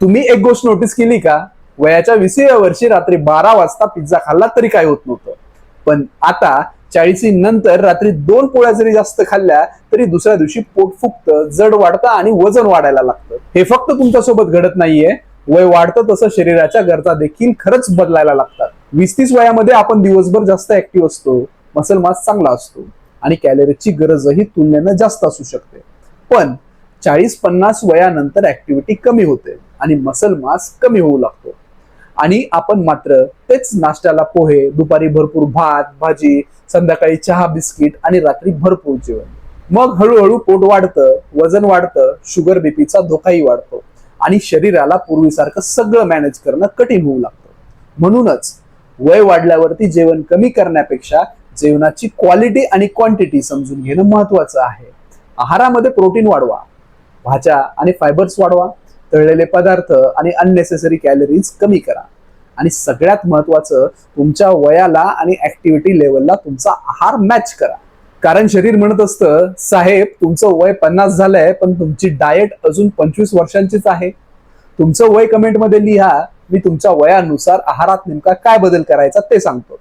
तुम्ही एक गोष्ट नोटीस केली का? वयाच्या 20व्या वर्षी रात्री 12 वाजता पिझ्झा खाल्ला तरी काय होत नव्हतं, पण आता 40 नंतर रात्री 2 पोळ्या जरी जास्त खाल्ल्या तरी दुसऱ्या दिवशी पोट फुगतं, जड वाढतं आणि वजन वाढायला लागतं. हे फक्त तुमच्यासोबत घडत नाहीये, वय वाढतं तसं शरीराच्या गरजा देखील खरंच बदलायला लागतात. 20-30 वयामध्ये आपण दिवसभर जास्त ऍक्टिव्ह असतो, मसल मास चांगला असतो आणि कॅलरीजची गरजही तुलनेनं जास्त असू शकते. पण 40-50 वयानंतर ऍक्टिव्हिटी कमी होते आणि मसल मास कमी होऊ लागतो आणि आपण मात्र तेच नाश्त्याला पोहे, दुपारी भरपूर भात भाजी, संध्याकाळी चहा बिस्किट आणि रात्री भरपूर जेवण. मग हळूहळू पोट वाढतं, वजन वाढतं, शुगर बीपीचा धोकाही वाढतो आणि शरीराला पूर्वीसारखं सगळं मॅनेज करणं कठीण होऊ लागतं. म्हणूनच वय वाढल्यावरती जेवण कमी करण्यापेक्षा जेवणाची क्वालिटी आणि क्वांटिटी समजून घेणं महत्वाचं आहे. आहारामध्ये प्रोटीन वाढवा, भाज्या आणि फायबर्स वाढवा, तळलेले पदार्थ आणि अननेसेसरी कॅलरीज कमी करा आणि सगळ्यात महत्वाचं तुमच्या वयाला आणि ऍक्टिव्हिटी लेवलला तुमचा आहार मॅच करा. कारण शरीर म्हणत असतं, साहेब तुमचं वय 50 झालंय पण तुमची डाएट अजून 25 वर्षांचीच आहे. तुमचं वय कमेंटमध्ये लिहा, मी तुमच्या वयानुसार आहारात नेमका काय बदल करायचा ते सांगतो.